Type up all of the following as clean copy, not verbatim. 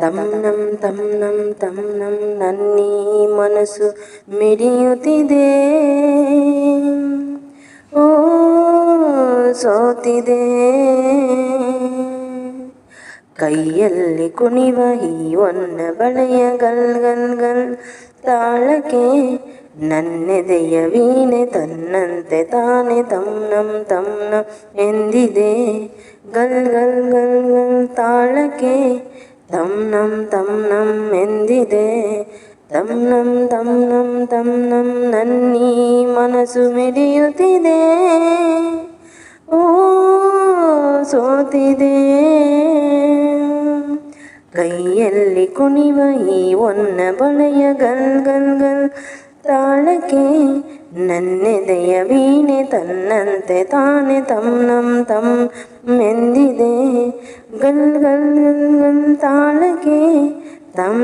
ತಂ ನಂ ನನ್ನೀ ಮನಸ್ಸು ಮಿಡಿಯುತ್ತಿದೆ, ಓ ಸೋತಿದೆ. ಕೈಯಲ್ಲಿ ಕುಣಿವ ಈ ಹೊನ್ನ ಬಳೆಯ ಗಲ್ ಗಲ್ ಗಲ್ ತಾಳಕ್ಕೆ ನನ್ನೆದೆಯ ವೀಣೆ ತನ್ನಂತೆ ತಾನೆ ತಂ ನಂ ಎಂದಿದೆ. ಗಲ್ ಗಲ್ ಗಲ್ ಗಲ್ ತಾಳಕ್ಕೆ ತಂ ನಂ ಎಂದಿದೆ. ತಂ ನಂ ನನ್ನೀ ಮನಸ್ಸು ಮಿಡಿಯುತ್ತಿದೆ, ಓ ಸೋತಿದೆ. ಕೈಯಲ್ಲಿ ಕುಣಿವ ಈ ಹೊನ್ನ ಬಳೆಯ ಗಲ್ ಗಲ್ ಗಲ್ ತಾಳಕ್ಕೆ ನನ್ನೆದೆಯ ವೀಣೆ ತನ್ನಂತೆ ತಾನೆ ತಂ ಎಂದಿದೆ. ಗಲ್ ಗಲ್ ಗಲ್ ಗಲ್ ತಾಳಕ್ಕೆ ತಂ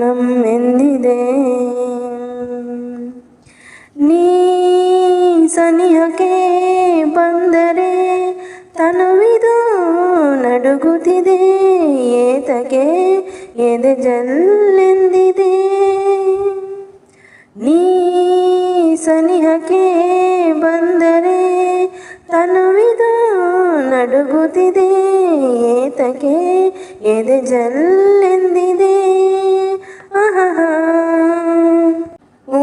ನಂ ಎಂದಿದೆ. ನೀ ಸನಿಹಕ್ಕೆ ಬಂದರೆ ತನುವಿದು ನಡುಗುತ್ತಿದೆ, ಏತಕ್ಕೆ ಎದೆ ಜಲ್ಲೆಂದಿದೆ. ನೀ ಸನಿಹಕ್ಕೆ ಬಂದರೆ ತನುವಿದು ನಡುಗುತ್ತಿದೆ, ಏತಕ್ಕೆ ಎದೆ ಜಲ್ಲೆಂದಿದೆ. ಆಹಾ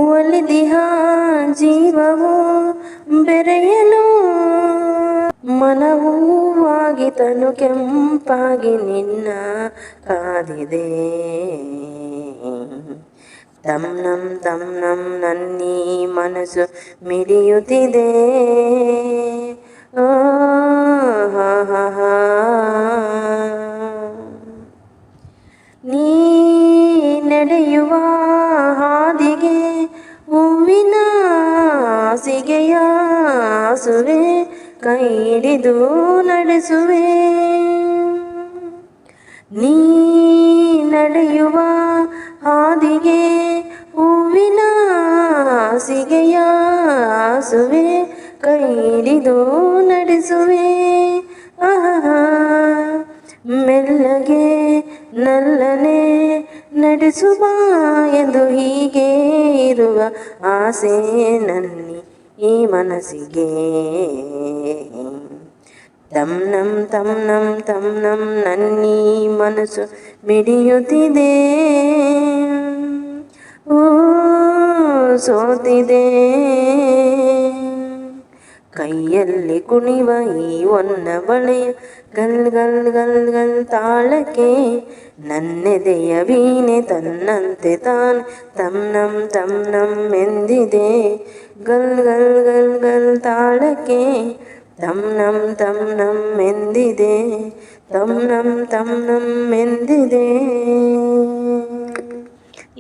ಒಲಿದಿಹ ಜೀವವು ಬೆರೆಯಲು ಮನವೂವಾಗಿ ತನು ಕೆಂಪಾಗಿ ನಿನ್ನ ಕಾದಿದೆ. ತಂ ನಂ ನನ್ನೀ ಮನಸ್ಸು ಮಿಡಿಯುತ್ತಿದೆ, ಓ ನೀ ನಡೆಯುವ ಹಾದಿಗೆ ಹೂವಿನ ಹಾಸಿಗೆಯ ಹಾಸುವೆ, ಕೈ ಹಿಡಿದು ನಡೆಸುವೆ. ನೀ ನಡೆಯುವ ಹಾದಿಗೆ ಹೂವಿನ ಹಾಸಿಗೆಯ ಹಾಸುವೆ, ಕೈ ಹಿಡಿದು ನಡೆಸುವೆ. ಆಹಾ ಮೆಲ್ಲಗೆ ನಲ್ಲನೆ ನಡೆಸುವ ಎಂದು ಹೀಗೆ ಇರುವ ಆಸೆ ನನ್ನಿ ಈ ಮನಸ್ಸಿಗೆ. ತಂ ನಂ ನನ್ನೀ ಮನಸ್ಸು ಮಿಡಿಯುತ್ತಿದೆ, ಓ ಸೋತಿದೆ. ಕೈಯಲ್ಲಿ ಕುಣಿವ ಈ ಹೊನ್ನ ಬಳೆಯ ಗಲ್ ಗಲ್ ಗಲ್ ಗಲ್ ತಾಳಕ್ಕೆ ನನ್ನೆದೆಯ ವೀಣೆ ತನ್ನಂತೆ ತಾನೆ ತಂ ನಂ ಎಂದಿದೆ. ಗಲ್ ಗಲ್ ಗಲ್ ಗಲ್ ತಾಳಕ್ಕೆ ತಂ ನಂ ಎಂದಿದೆ. ತಂ ನಂ ಎಂದಿದೆ.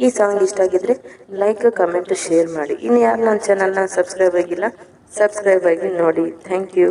ಈ ಸಾಂಗ್ ಇಷ್ಟ ಆಗಿದ್ರೆ ಲೈಕ್ ಕಮೆಂಟ್ ಶೇರ್ ಮಾಡಿ. ಇನ್ನು ಯಾರು ನನ್ನ ಚಾನಲ್ನ ಸಬ್ಸ್ಕ್ರೈಬ್ ಆಗಿಲ್ಲ ಸಬ್ಸ್ಕ್ರೈಬ್ ಆಗಿ ನೋಡಿ. Thank you.